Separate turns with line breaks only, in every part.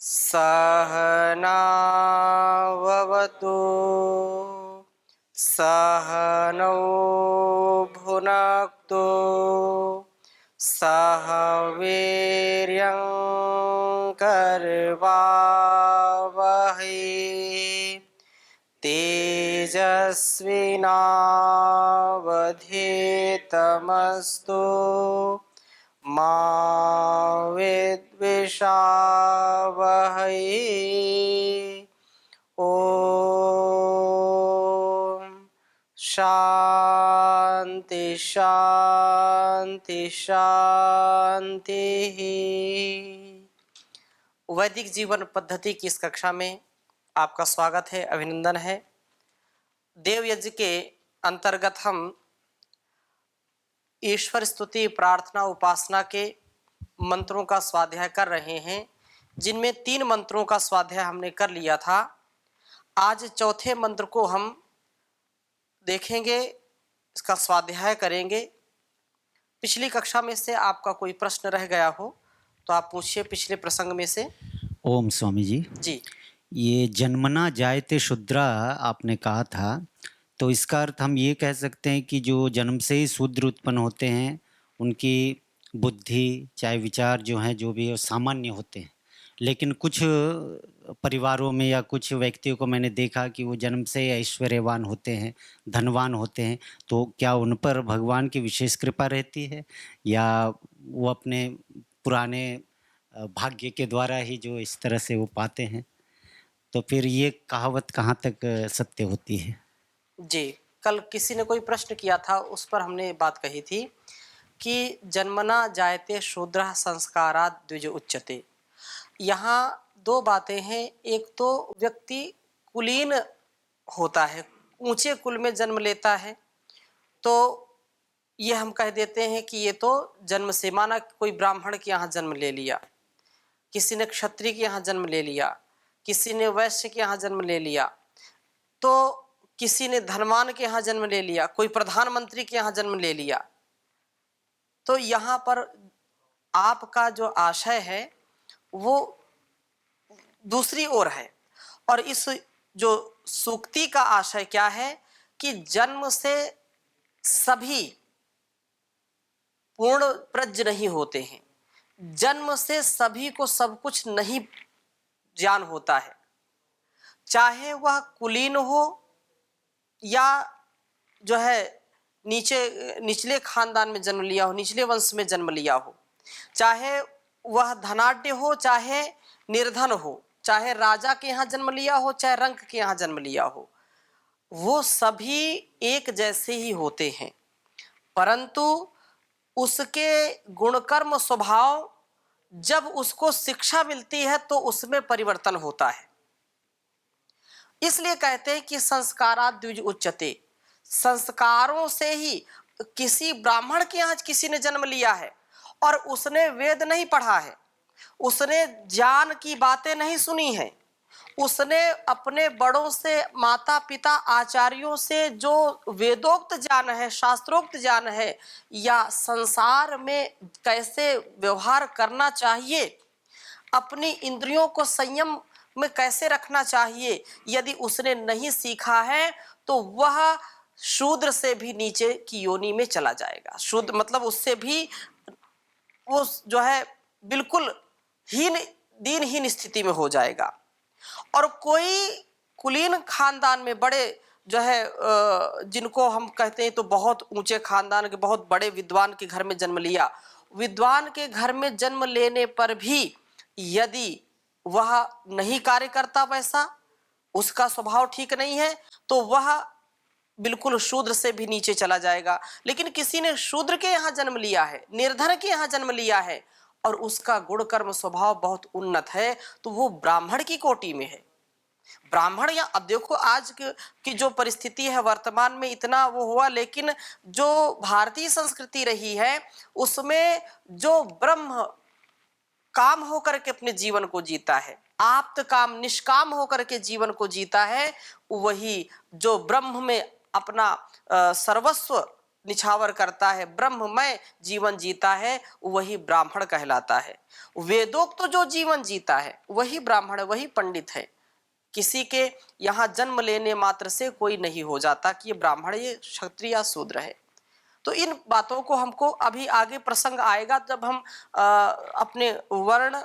सहनाववतु सहनौ भुनक्तु सह वीर्यं करवावहै तेजस्विनावधीतमस्तु मा विद्विषावहै। ओम शांति शांति शांति। वैदिक जीवन पद्धति की इस कक्षा में आपका स्वागत है, अभिनंदन है। देव यज्ञ के अंतर्गत हम ईश्वर स्तुति, प्रार्थना, उपासना के मंत्रों का स्वाध्याय कर रहे हैं, जिनमें 3 मंत्रों का स्वाध्याय हमने कर लिया था। आज चौथे मंत्र को हम देखेंगे, इसका स्वाध्याय करेंगे। पिछली कक्षा में से आपका कोई प्रश्न रह गया हो तो आप पूछिए, पिछले प्रसंग में से।
ओम स्वामी जी।
जी,
ये जन्मना जायते शूद्रा आपने कहा था, तो इसका अर्थ हम ये कह सकते हैं कि जो जन्म से ही शूद्र उत्पन्न होते हैं उनकी बुद्धि, चाहे विचार जो हैं, जो भी सामान्य होते हैं। लेकिन कुछ परिवारों में या कुछ व्यक्तियों को मैंने देखा कि वो जन्म से ऐश्वर्यवान होते हैं, धनवान होते हैं। तो क्या उन पर भगवान की विशेष कृपा रहती है, या वो अपने पुराने भाग्य के द्वारा ही जो इस तरह से वो पाते हैं? तो फिर ये कहावत कहाँ तक सत्य होती है?
जी, कल किसी ने कोई प्रश्न किया था, उस पर हमने बात कही थी कि जन्मना जायते शूद्रः संस्कारात् द्विज उच्यते। यहाँ 2 बातें हैं। एक तो व्यक्ति कुलीन होता है, ऊंचे कुल में जन्म लेता है, तो ये हम कह देते हैं कि ये तो जन्म से, माना कोई ब्राह्मण के यहाँ जन्म ले लिया, किसी ने क्षत्रिय के यहाँ जन्म ले लिया, किसी ने वैश्य के यहाँ जन्म ले लिया, तो किसी ने धनवान के यहाँ जन्म ले लिया, कोई प्रधानमंत्री के यहाँ जन्म ले लिया। तो यहाँ पर आपका जो आशय है वो दूसरी ओर है, और इस जो सूक्ति का आशय क्या है कि जन्म से सभी पूर्ण प्रज्ञ नहीं होते हैं, जन्म से सभी को सब कुछ नहीं ज्ञान होता है। चाहे वह कुलीन हो या जो है निचले खानदान में जन्म लिया हो, निचले वंश में जन्म लिया हो, चाहे वह धनाढ्य हो चाहे निर्धन हो, चाहे राजा के यहाँ जन्म लिया हो चाहे रंक के यहाँ जन्म लिया हो, वो सभी एक जैसे ही होते हैं। परंतु उसके गुणकर्म स्वभाव, जब उसको शिक्षा मिलती है तो उसमें परिवर्तन होता है। इसलिए कहते हैं कि संस्कारात् द्विज उच्यते। संस्कारों से ही, किसी ब्राह्मण के यहाँ किसी ने जन्म लिया है और उसने वेद नहीं पढ़ा है, उसने ज्ञान की बातें नहीं सुनी है, उसने अपने बड़ों से, माता पिता आचार्यों से जो वेदोक्त ज्ञान है, शास्त्रोक्त ज्ञान है, या संसार में कैसे व्यवहार करना चाहिए, अपनी इंद्रियों को संयम में कैसे रखना चाहिए, यदि उसने नहीं सीखा है तो वह शूद्र से भी नीचे की योनि में चला जाएगा। शूद्र मतलब उससे भी वो जो है बिल्कुल दीनहीन स्थिति में हो जाएगा। और कोई कुलीन खानदान में बड़े जो है जिनको हम कहते हैं तो बहुत ऊंचे खानदान के, बहुत बड़े विद्वान के घर में जन्म लिया, विद्वान के घर में जन्म लेने पर भी यदि वह नहीं कार्य करता, वैसा उसका स्वभाव ठीक नहीं है, तो वह बिल्कुल शूद्र से भी नीचे चला जाएगा। लेकिन किसी ने शूद्र के यहाँ जन्म लिया है, निर्धन के यहाँ जन्म लिया है, और उसका गुण कर्म स्वभाव बहुत उन्नत है, तो वो ब्राह्मण की कोटि में है। ब्राह्मण, या अब देखो आज की जो परिस्थिति है वर्तमान में, इतना वो हुआ, लेकिन जो भारतीय संस्कृति रही है उसमें जो ब्रह्म काम होकर के अपने जीवन को जीता है, आप्त काम निष्काम होकर के जीवन को जीता है, वही जो ब्रह्म में अपना सर्वस्व निछावर करता है, ब्रह्ममय जीवन जीता है, वही ब्राह्मण कहलाता है। वेदोक्त जो जीवन जीता है वही ब्राह्मण, वही पंडित है। किसी के यहाँ जन्म लेने मात्र से कोई नहीं हो जाता कि ये ब्राह्मण, ये क्षत्रिय या शूद्र है। तो इन बातों को हमको अभी आगे प्रसंग आएगा जब हम अपने वर्ण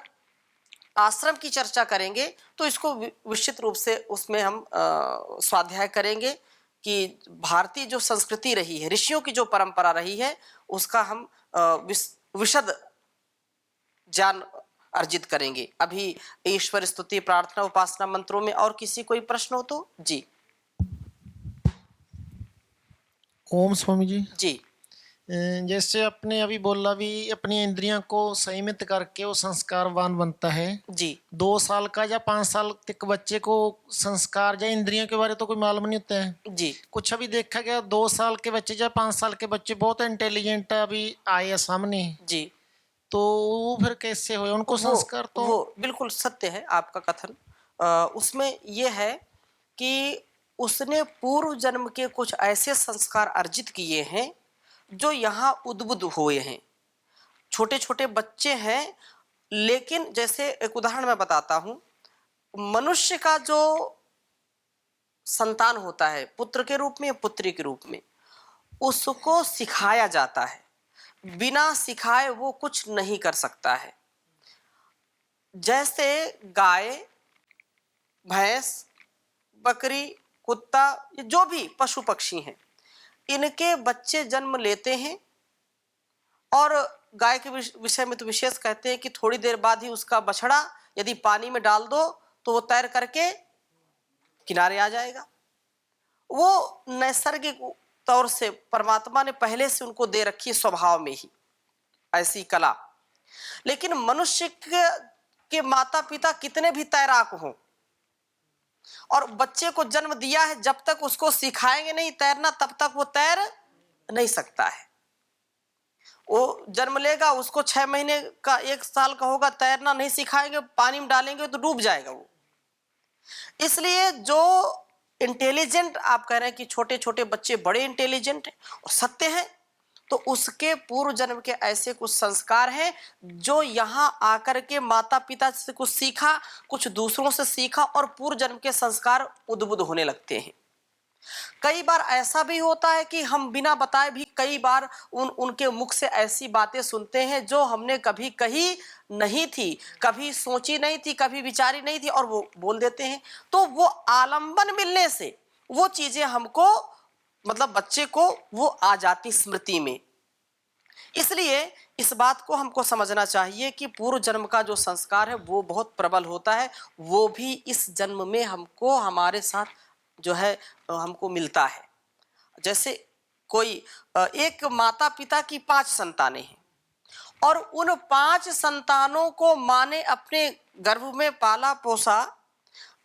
आश्रम की चर्चा करेंगे, तो इसको विस्तृत रूप से उसमें हम स्वाध्याय करेंगे कि भारतीय जो संस्कृति रही है, ऋषियों की जो परंपरा रही है, उसका हम विशद ज्ञान अर्जित करेंगे। अभी ईश्वर स्तुति, प्रार्थना, उपासना मंत्रों में और किसी कोई प्रश्न हो तो जी।
ओम स्वामी जी।
जी
जैसे आपने अभी बोला भी अपनी इंद्रियों को संयमित करके वो संस्कारवान बनता है।
जी
2 साल का या 5 साल तक बच्चे को संस्कार या इंद्रियों के बारे तो कोई मालूम नहीं होता है।
जी
कुछ अभी देखा गया 2 साल के बच्चे या 5 साल के बच्चे बहुत इंटेलिजेंट अभी आए हैं सामने,
जी।
तो वो फिर कैसे हुए उनको संस्कार? तो
वो बिल्कुल सत्य है आपका कथन। उसमें यह है कि उसने पूर्व जन्म के कुछ ऐसे संस्कार अर्जित किए हैं जो यहाँ उद्बुद्ध हुए हैं। छोटे छोटे बच्चे हैं, लेकिन जैसे एक उदाहरण मैं बताता हूँ। मनुष्य का जो संतान होता है, पुत्र के रूप में या पुत्री के रूप में, उसको सिखाया जाता है। बिना सिखाए वो कुछ नहीं कर सकता है। जैसे गाय, भैंस, बकरी, कुत्ता, ये जो भी पशु पक्षी हैं, इनके बच्चे जन्म लेते हैं और गाय के विषय में तो विशेष कहते हैं कि थोड़ी देर बाद ही उसका बछड़ा यदि पानी में डाल दो तो वो तैर करके किनारे आ जाएगा। वो नैसर्गिक तौर से परमात्मा ने पहले से उनको दे रखी है, स्वभाव में ही ऐसी कला। लेकिन मनुष्य के माता पिता कितने भी तैराक हों और बच्चे को जन्म दिया है, जब तक उसको सिखाएंगे नहीं तैरना तब तक वो तैर नहीं सकता है। वो जन्म लेगा, उसको 6 महीने का 1 साल का होगा, तैरना नहीं सिखाएंगे, पानी में डालेंगे तो डूब जाएगा वो। इसलिए जो इंटेलिजेंट आप कह रहे हैं कि छोटे छोटे बच्चे बड़े इंटेलिजेंट हैं, और सत्य है, तो उसके पूर्व जन्म के ऐसे कुछ संस्कार हैं जो यहाँ आकर के माता पिता से कुछ सीखा, कुछ दूसरों से सीखा, और पूर्व जन्म के संस्कार उद्बुद्ध होने लगते हैं। कई बार ऐसा भी होता है कि हम बिना बताए भी कई बार उनके मुख से ऐसी बातें सुनते हैं जो हमने कभी कही नहीं थी, कभी सोची नहीं थी, कभी विचारी नहीं थी, और वो बोल देते हैं। तो वो आलंबन मिलने से वो चीजें हमको, मतलब बच्चे को, वो आ जाती स्मृति में। इसलिए इस बात को हमको समझना चाहिए कि पूर्व जन्म का जो संस्कार है वो बहुत प्रबल होता है, वो भी इस जन्म में हमको हमारे साथ जो है हमको मिलता है। जैसे कोई एक माता पिता की 5 संतानें हैं और उन 5 संतानों को माँ ने अपने गर्भ में पाला पोसा,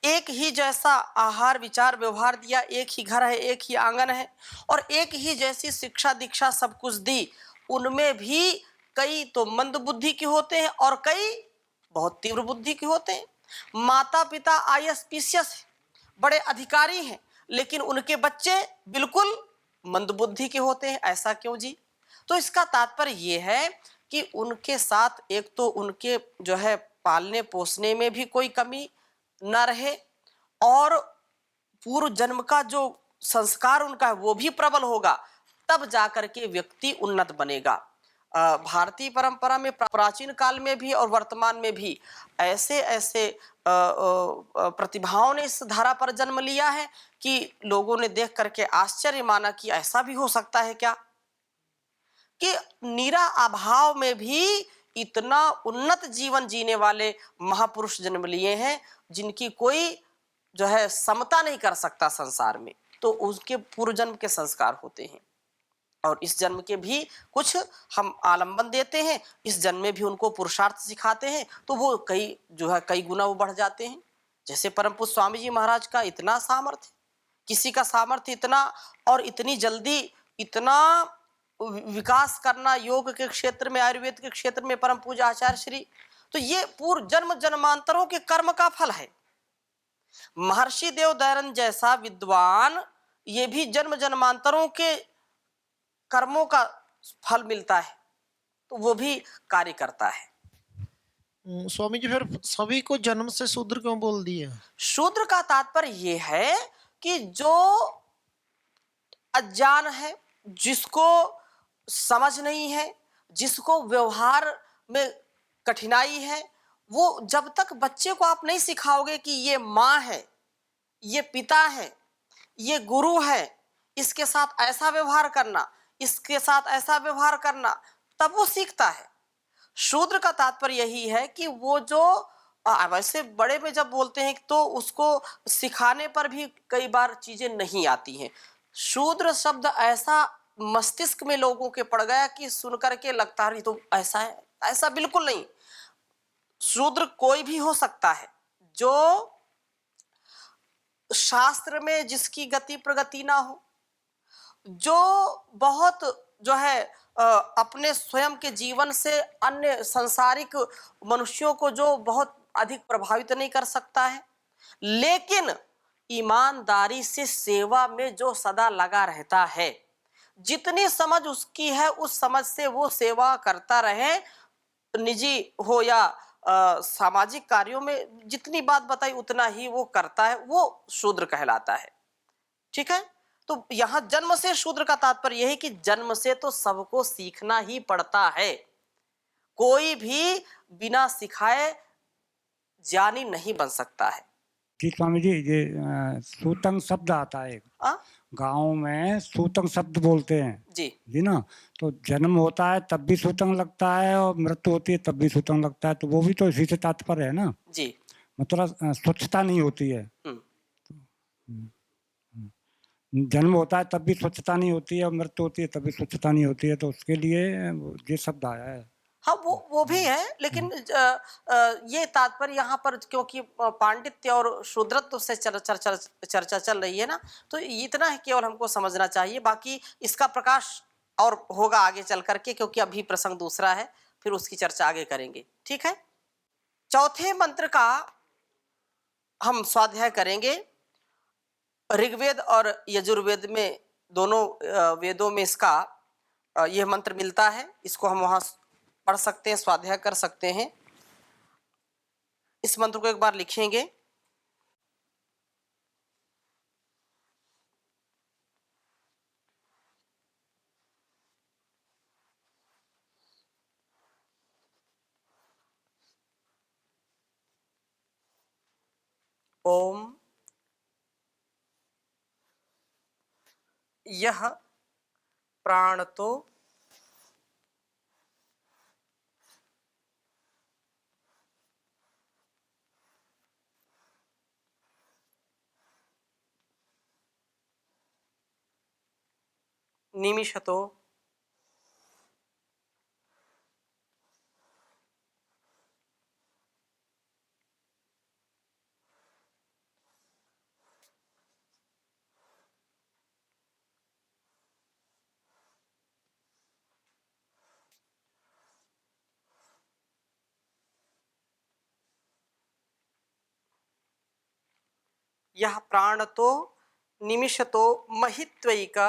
एक ही जैसा आहार विचार व्यवहार दिया, एक ही घर है, एक ही आंगन है, और एक ही जैसी शिक्षा दीक्षा सब कुछ दी। उनमें भी कई तो मंद बुद्धि के होते हैं और कई बहुत तीव्र बुद्धि के होते हैं। माता पिता आईएएस बड़े अधिकारी हैं, लेकिन उनके बच्चे बिल्कुल मंद बुद्धि के होते हैं। ऐसा क्यों जी? तो इसका तात्पर्य ये है कि उनके साथ एक तो उनके जो है पालने पोसने में भी कोई कमी न रहे, और पूर्व जन्म का जो संस्कार उनका है वो भी प्रबल होगा, तब जाकर के व्यक्ति उन्नत बनेगा। भारतीय परंपरा में प्राचीन काल में भी और वर्तमान में भी ऐसे ऐसे प्रतिभाओं ने इस धारा पर जन्म लिया है कि लोगों ने देख करके आश्चर्य माना कि ऐसा भी हो सकता है क्या, कि निरा अभाव में भी इतना उन्नत जीवन जीने वाले महापुरुष जन्म लिए हैं जिनकी कोई जो है समता नहीं कर सकता संसार में। तो उसके पूर्व जन्म के संस्कार होते हैं, और इस जन्म के भी कुछ हम आलंबन देते हैं, इस जन्म में भी उनको पुरुषार्थ सिखाते हैं, तो वो कई गुना वो बढ़ जाते हैं। जैसे परम पूज्य स्वामी जी महाराज का इतना सामर्थ्य, किसी का सामर्थ्य इतना और इतनी जल्दी इतना विकास करना योग के क्षेत्र में, आयुर्वेद के क्षेत्र में, परम पूज्य आचार्य श्री, तो ये पूर्व जन्म जन्मांतरों के कर्म का फल है। महर्षि देवदयानंद जैसा विद्वान ये भी जन्म जन्मांतरों के कर्मों का फल मिलता है, तो वो भी कार्य करता है।
स्वामी जी फिर सभी को जन्म से शूद्र क्यों बोल दिया?
शूद्र का तात्पर्य ये है कि जो अज्ञान है, जिसको समझ नहीं है, जिसको व्यवहार में कठिनाई है, वो जब तक बच्चे को आप नहीं सिखाओगे कि ये माँ है, ये पिता है, ये गुरु है, इसके साथ ऐसा व्यवहार करना, इसके साथ ऐसा व्यवहार करना, तब वो सीखता है। शूद्र का तात्पर्य यही है कि वो जो वैसे बड़े में जब बोलते हैं तो उसको सिखाने पर भी कई बार चीजें नहीं आती हैं। शूद्र शब्द ऐसा मस्तिष्क में लोगों के पड़ गया कि सुन करके लगता है तो ऐसा है, ऐसा बिल्कुल नहीं। शूद्र कोई भी हो सकता है जो शास्त्र में जिसकी गति प्रगति ना हो, जो बहुत जो है अपने स्वयं के जीवन से अन्य सांसारिक मनुष्यों को जो बहुत अधिक प्रभावित नहीं कर सकता है, लेकिन ईमानदारी से सेवा में जो सदा लगा रहता है, जितनी समझ उसकी है उस समझ से वो सेवा करता रहे, निजी हो या सामाजिक कार्यों में जितनी बात बताई उतना ही वो करता है, वो शूद्र कहलाता है। ठीक है, तो यहां जन्म से शूद्र का तात्पर्य यह है कि जन्म से तो सबको सीखना ही पड़ता है, कोई भी बिना सिखाए ज्ञानी नहीं बन सकता है।
जी स्वामी जी, ये सूतंग शब्द आता है
आ?
गांव में, सूतंग शब्द बोलते हैं
जी
जी ना। तो जन्म होता है तब भी सूतंग लगता है और मृत्यु होती है तब भी सूतंग लगता है, तो वो भी तो इसी से तात्पर्य है ना।
जी।
मतलब स्वच्छता नहीं होती है।
हम्म।
जन्म होता है तब भी स्वच्छता नहीं होती है और मृत्यु होती है तब भी स्वच्छता नहीं होती है, तो उसके लिए ये शब्द आया है।
हाँ, वो भी है, लेकिन ये तात्पर्य यहाँ पर क्योंकि पांडित्य और शूद्रत्व से चर्चा चल रही है ना, तो इतना ही केवल हमको समझना चाहिए। बाकी इसका प्रकाश और होगा आगे चल करके, क्योंकि अभी प्रसंग दूसरा है, फिर उसकी चर्चा आगे करेंगे। ठीक है, चौथे मंत्र का हम स्वाध्याय करेंगे। ऋग्वेद और यजुर्वेद में दोनों वेदों में इसका यह मंत्र मिलता है। इसको हम वहां पढ़ सकते हैं, स्वाध्याय कर सकते हैं। इस मंत्र को एक बार लिखेंगे। ओम यह प्राण तो निमिषतो यह प्राण तो निमिषतो महित्वैका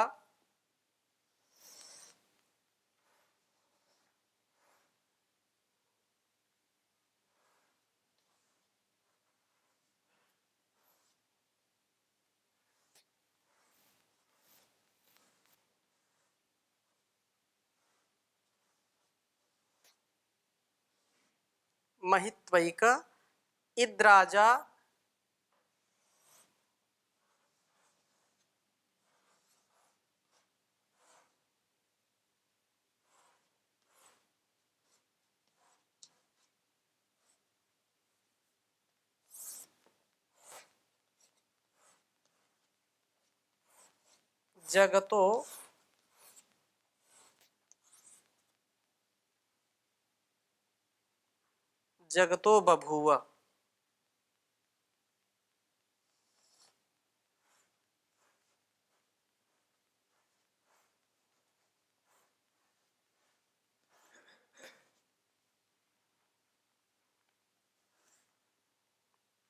महित्वैक इद्राजा जगतो जगतो बभूव।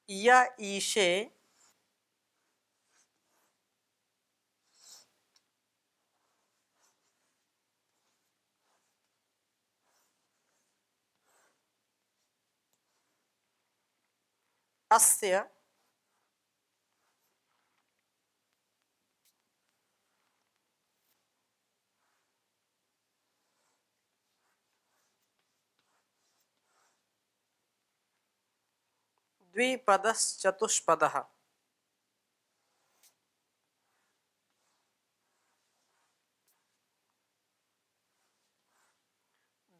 य ईशे अस्य द्विपदश्चतुष्पदः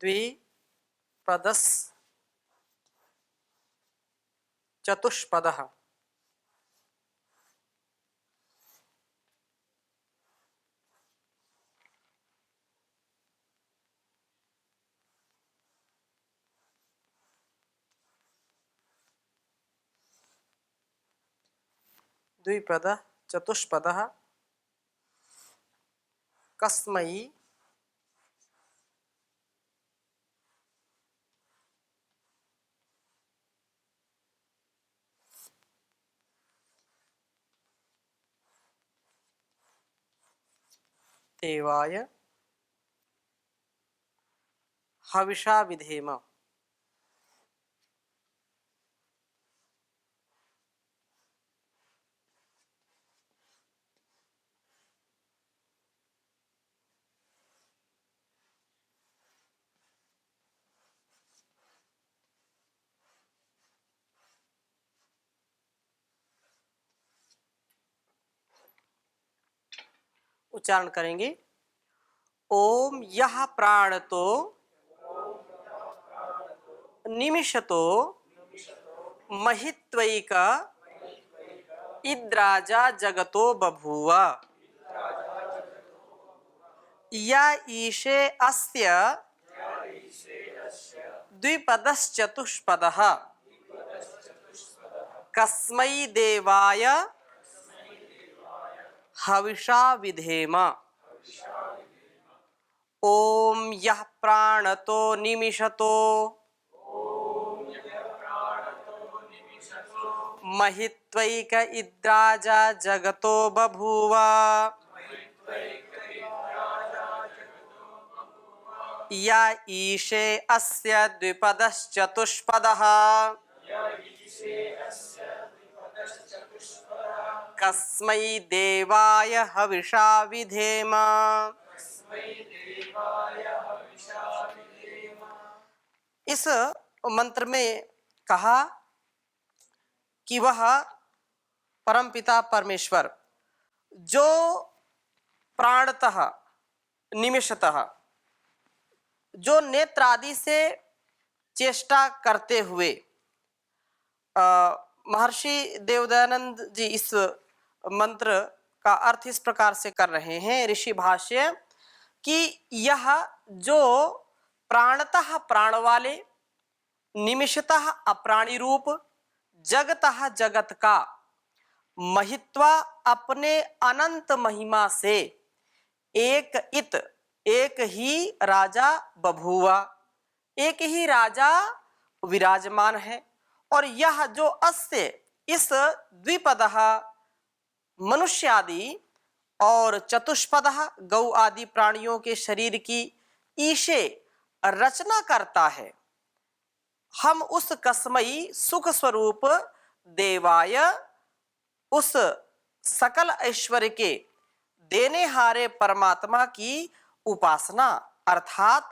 द्विपदश्चतुष्पदः द्विपदः चतुष्पदः कस्मै देवाय हविषा विधेम। उच्चारण करेंगे। ओम यह प्राणतो निमिषतो महित्वैक इद्राजा जगतो बभूव। या ईशे अस्य द्विपदश्चतुष्पदः कस्मै देवाय हविषा विधेम। ओम यः प्राणतो निमिषतो महित्वैक इद्राजा जगतो बभूव। या ईशे अस्य द्विपदश्चतुष्पदः कस्मै देवाय हविषा विधेम। इस मंत्र में कहा कि वह परमपिता परमेश्वर जो प्राणतः निमिषतः जो नेत्र आदि से चेष्टा करते हुए महर्षि देवदयानंद जी इस मंत्र का अर्थ इस प्रकार से कर रहे हैं ऋषि भाष्य कि यह जो प्राणतः प्राण वाले निमिषतः अप्राणी रूप जगतः जगत का महित्वा अपने अनंत महिमा से एक ही राजा बभूवा एक ही राजा विराजमान है। और यह जो अस्य इस द्विपदः मनुष्य आदि और चतुष्पदः गौ आदि प्राणियों के शरीर की ईशे रचना करता है। हम उस कसमई सुख स्वरूप देवाय उस सकल ऐश्वर्य के देने हारे परमात्मा की उपासना अर्थात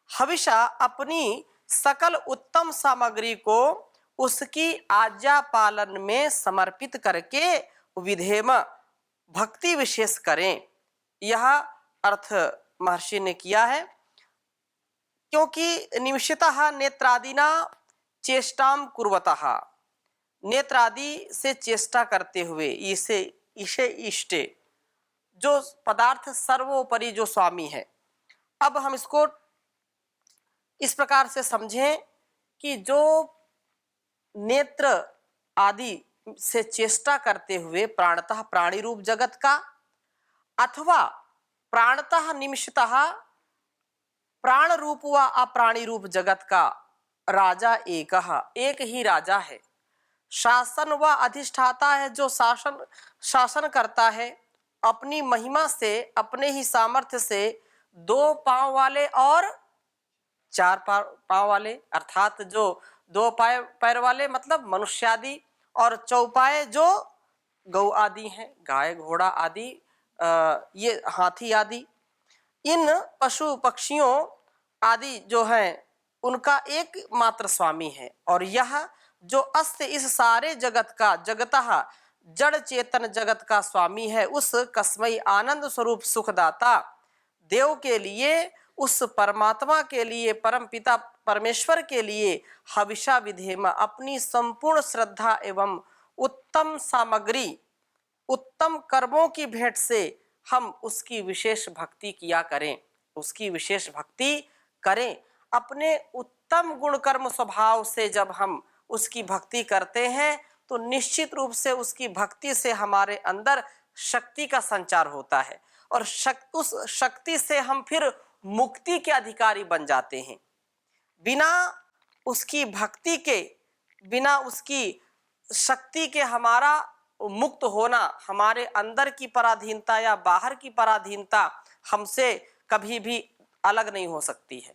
हविषा अपनी सकल उत्तम सामग्री को उसकी आज्ञा पालन में समर्पित करके विधेम भक्ति विशेष करें। यह अर्थ महर्षि ने किया है क्योंकि निमिषतः नेत्रादिना चेष्टाम कुर्वतः नेत्रादि से चेष्टा करते हुए इसे ईशे इष्टे जो पदार्थ सर्वोपरि जो स्वामी है। अब हम इसको इस प्रकार से समझें कि जो नेत्र आदि से चेष्टा करते हुए प्राणतः प्राणी रूप जगत का अथवा प्राणतः निमिषतः प्राण रूप व अप्राणी रूप जगत का राजा एक ही राजा है। शासन व अधिष्ठाता है जो शासन करता है अपनी महिमा से अपने ही सामर्थ्य से 2 पांव वाले और 4 पांव वाले अर्थात जो 2 पैर वाले मतलब मनुष्यादि और चौपाए जो गौ आदि हैं, गाय घोड़ा आदि, ये हाथी आदि, इन पशु पक्षियों आदि जो हैं उनका एक मात्र स्वामी है। और यह जो अस्त इस सारे जगत का जगतः जड़ चेतन जगत का स्वामी है, उस कसमई आनंद स्वरूप सुखदाता देव के लिए, उस परमात्मा के लिए, परम पिता परमेश्वर के लिए हविषा विधेम, अपनी संपूर्ण श्रद्धा एवं उत्तम सामग्री, उत्तम कर्मों की भेंट से हम उसकी विशेष भक्ति किया करें, उसकी विशेष भक्ति करें। अपने उत्तम गुण कर्म स्वभाव से जब हम उसकी भक्ति करते हैं तो निश्चित रूप से उसकी भक्ति से हमारे अंदर शक्ति का संचार होता है, और उस शक्ति से हम फिर मुक्ति के अधिकारी बन जाते हैं। बिना उसकी भक्ति के, बिना उसकी शक्ति के हमारा मुक्त होना, हमारे अंदर की पराधीनता या बाहर की पराधीनता हमसे कभी भी अलग नहीं हो सकती है।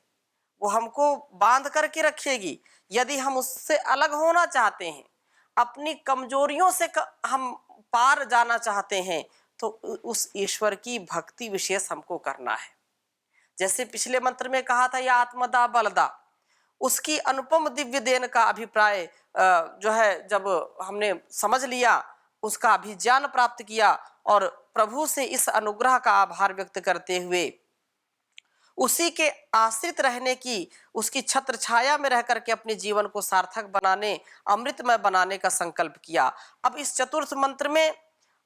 वो हमको बांध करके रखेगी। यदि हम उससे अलग होना चाहते हैं, अपनी कमजोरियों से हम पार जाना चाहते हैं, तो उस ईश्वर की भक्ति विशेष हमको करना है। जैसे पिछले मंत्र में कहा था, या आत्मदा बलदा, उसकी अनुपम दिव्य देन का अभिप्राय जो है जब हमने समझ लिया, उसका अभिज्ञान प्राप्त किया और प्रभु से इस अनुग्रह का आभार व्यक्त करते हुए उसी के आश्रित रहने की, उसकी छत्र छाया में रह करके अपने जीवन को सार्थक बनाने, अमृतमय बनाने का संकल्प किया। अब इस चतुर्थ मंत्र में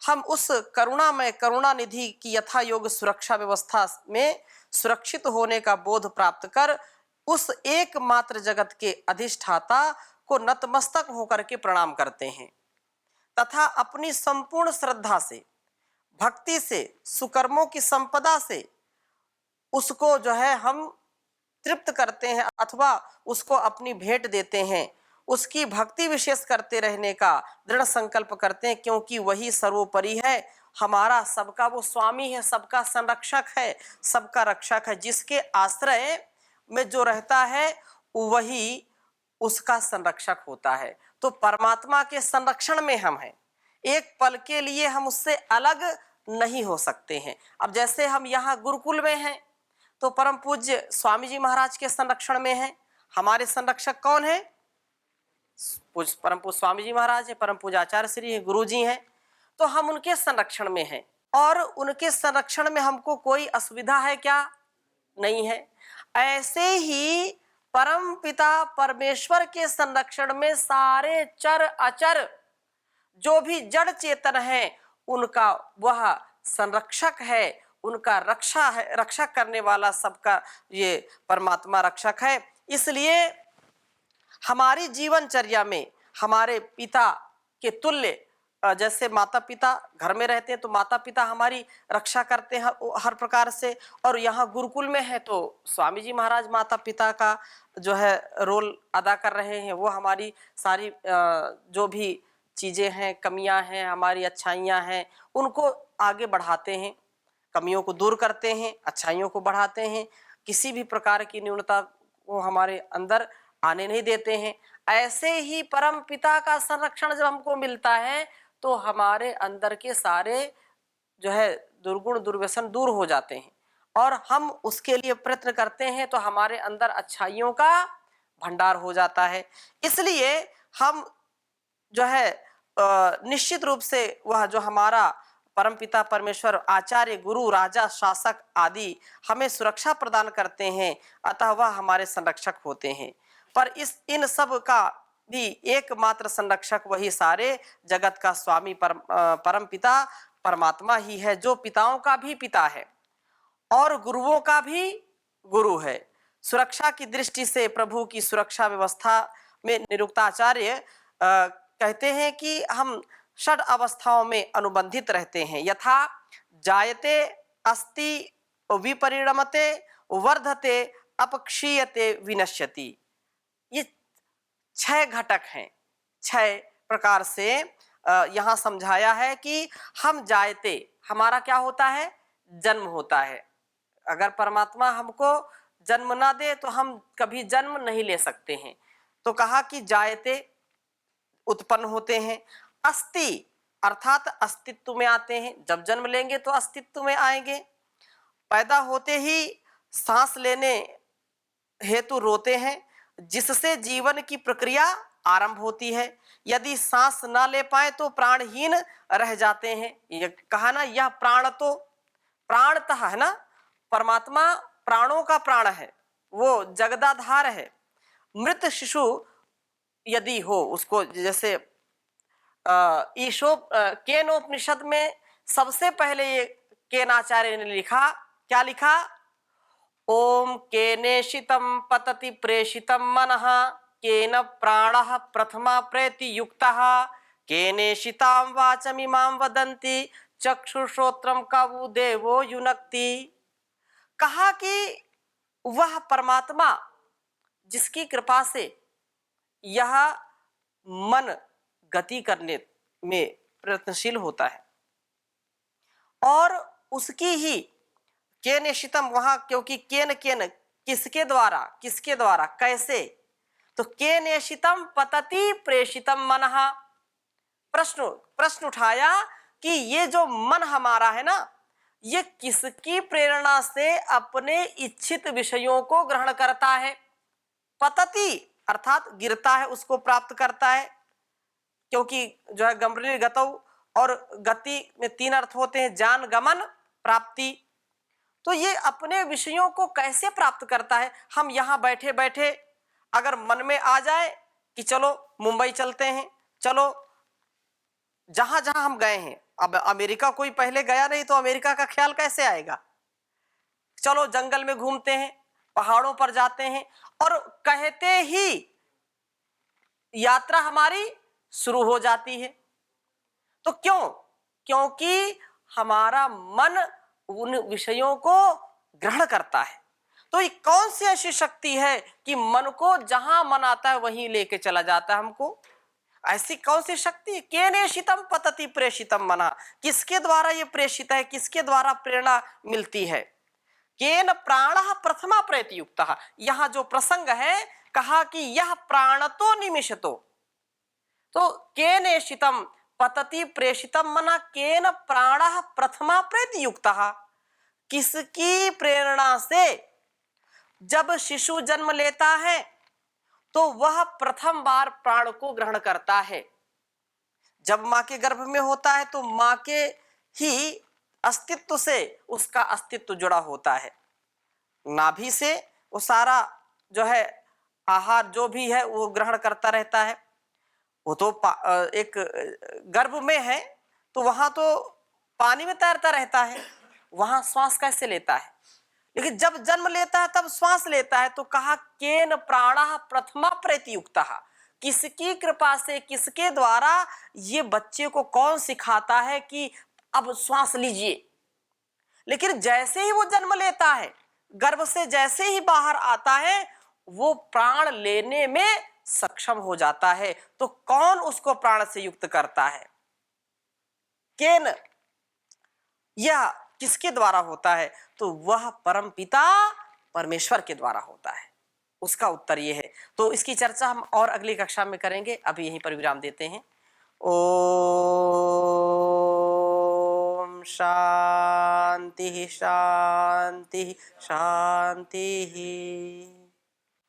हम उस करुणामय करुणा निधि की यथा योग सुरक्षा व्यवस्था में सुरक्षित होने का बोध प्राप्त कर उस एकमात्र जगत के अधिष्ठाता को नतमस्तक होकर के प्रणाम करते हैं, तथा अपनी संपूर्ण श्रद्धा से, भक्ति से, सुकर्मों की संपदा से उसको जो है हम तृप्त करते हैं अथवा उसको अपनी भेंट देते हैं। उसकी भक्ति विशेष करते रहने का दृढ़ संकल्प करते हैं, क्योंकि वही सर्वोपरि है, हमारा सबका वो स्वामी है, सबका संरक्षक है, सबका रक्षक है। जिसके आश्रय में जो रहता है वही उसका संरक्षक होता है। तो परमात्मा के संरक्षण में हम हैं, एक पल के लिए हम उससे अलग नहीं हो सकते हैं। अब जैसे हम यहाँ गुरुकुल में हैं तो परम पूज्य स्वामी जी महाराज के संरक्षण में हैं। हमारे संरक्षक कौन है? परम पूज्य स्वामी जी महाराज है, परम पूज्य आचार्य श्री है, गुरु जी हैं, तो हम उनके संरक्षण में हैं। और उनके संरक्षण में हमको कोई असुविधा है क्या? नहीं है। ऐसे ही परम पिता परमेश्वर के संरक्षण में सारे चर अचर जो भी जड़ चेतन है उनका वह संरक्षक है, उनका रक्षा है, रक्षा करने वाला सबका ये परमात्मा रक्षक है। इसलिए हमारी जीवनचर्या में हमारे पिता के तुल्य, जैसे माता पिता घर में रहते हैं तो माता पिता हमारी रक्षा करते हैं हर प्रकार से, और यहाँ गुरुकुल में है तो स्वामी जी महाराज माता पिता का जो है रोल अदा कर रहे हैं। वो हमारी सारी जो भी चीज़ें हैं, कमियां हैं, हमारी अच्छाइयां हैं, उनको आगे बढ़ाते हैं, कमियों को दूर करते हैं, अच्छाइयों को बढ़ाते हैं, किसी भी प्रकार की न्यूनता को हमारे अंदर आने नहीं देते हैं। ऐसे ही परम पिता का संरक्षण जब हमको मिलता है तो हमारे अंदर के सारे जो है दुर्गुण दुर्व्यसन दूर हो जाते हैं, और हम उसके लिए प्रयत्न करते हैं तो हमारे अंदर अच्छाइयों का भंडार हो जाता है। इसलिए हम जो है निश्चित रूप से वह जो हमारा परमपिता परमेश्वर, आचार्य, गुरु, राजा, शासक आदि हमें सुरक्षा प्रदान करते हैं, अतः वह हमारे संरक्षक होते हैं। पर इन सब का भी एकमात्र संरक्षक वही सारे जगत का स्वामी परमपिता परमात्मा ही है, जो पिताओं का भी पिता है और गुरुओं का भी गुरु है। सुरक्षा की दृष्टि से प्रभु की सुरक्षा व्यवस्था में निरुक्ताचार्य कहते हैं कि हम षड अवस्थाओं में अनुबंधित रहते हैं। यथा जायते, अस्ति, विपरिणमते, वर्धते, अपक्षीयते, विनश्यति। ये 6 घटक हैं। 6 प्रकार से यहाँ समझाया है कि हम जायते, हमारा क्या होता है? जन्म होता है। अगर परमात्मा हमको जन्म ना दे तो हम कभी जन्म नहीं ले सकते हैं। तो कहा कि जायते, उत्पन्न होते हैं। अस्ति अर्थात अस्तित्व में आते हैं, जब जन्म लेंगे तो अस्तित्व में आएंगे। पैदा होते ही सांस लेने हेतु रोते हैं, जिससे जीवन की प्रक्रिया आरंभ होती है। यदि सांस ना ले पाए तो प्राणहीन रह जाते हैं। ये कहा ना, यह प्राण तो प्राणतः है ना, परमात्मा प्राणों का प्राण है, वो जगदाधार है। मृत शिशु यदि हो, उसको जैसे केनोपनिषद में सबसे पहले ये केनाचार्य ने लिखा, क्या लिखा? ओम केनेशितं पतति प्रेषितं मनः, केन प्राणः प्रथमा प्रेति युक्तः, केनेशितां वाचमिमां वदन्ति, चक्षुश्रोत्रं कवु देवो युनक्ति। कहा कि वह परमात्मा जिसकी कृपा से यह मन गति करने में प्रयत्नशील होता है, और उसकी ही केनेशितम, वहां क्योंकि केन केन किसके द्वारा, किसके द्वारा, कैसे, तो केनेशितम पतति प्रेषितम मनः। प्रश्न उठाया कि ये जो मन हमारा है ना, ये किसकी प्रेरणा से अपने इच्छित विषयों को ग्रहण करता है? पतति अर्थात गिरता है, उसको प्राप्त करता है, क्योंकि जो है गमरी गतौ, और गति में 3 अर्थ होते हैं, जान, गमन, प्राप्ति। तो ये अपने विषयों को कैसे प्राप्त करता है? हम यहाँ बैठे बैठे अगर मन में आ जाए कि चलो मुंबई चलते हैं, चलो जहां जहां हम गए हैं, अब अमेरिका कोई पहले गया नहीं तो अमेरिका का ख्याल कैसे आएगा? चलो जंगल में घूमते हैं, पहाड़ों पर जाते हैं, और कहते ही यात्रा हमारी शुरू हो जाती है। तो क्यों? क्योंकि हमारा मन उन विषयों को ग्रहण करता है। तो ये कौन सी ऐसी शक्ति है कि मन को जहां मन आता है वहीं लेके चला जाता है हमको? ऐसी कौन सी शक्ति? केनेशितम पतति प्रेषितम मनः, किसके द्वारा ये प्रेषित है, किसके द्वारा प्रेरणा मिलती है? केन प्राणः प्रथमा प्रेति युक्तः, यहाँ जो प्रसंग है, कहा कि यह प्राणतो निमिषतो, तो केनेशितम पतति प्रेषितम मनः, केन प्राणः प्रथमा प्रेति युक्तः, किसकी प्रेरणा से जब शिशु जन्म लेता है तो वह प्रथम बार प्राण को ग्रहण करता है। जब मां के गर्भ में होता है तो मां के ही अस्तित्व से उसका अस्तित्व जुड़ा होता है। नाभि से वो सारा जो है आहार जो भी है वो ग्रहण करता रहता है। वो तो एक गर्भ में है तो वहां तो पानी में तैरता रहता है, वहां श्वास कैसे लेता है? लेकिन जब जन्म लेता है तब श्वास लेता है। तो कहा केन प्राणः प्रथमा प्रेतियुक्तः, किसकी कृपा से, किसके द्वारा ये बच्चे को कौन सिखाता है कि अब श्वास लीजिए? लेकिन जैसे ही वो जन्म लेता है, गर्भ से जैसे ही बाहर आता है, वो प्राण लेने में सक्षम हो जाता है। तो कौन उसको प्राण से युक्त करता है? केन, यह किसके द्वारा होता है? तो वह परम पिता परमेश्वर के द्वारा होता है। उसका उत्तर यह है। तो इसकी चर्चा हम और अगली कक्षा में करेंगे। अभी यहीं पर विराम देते हैं। ओम शांति शांति शांति।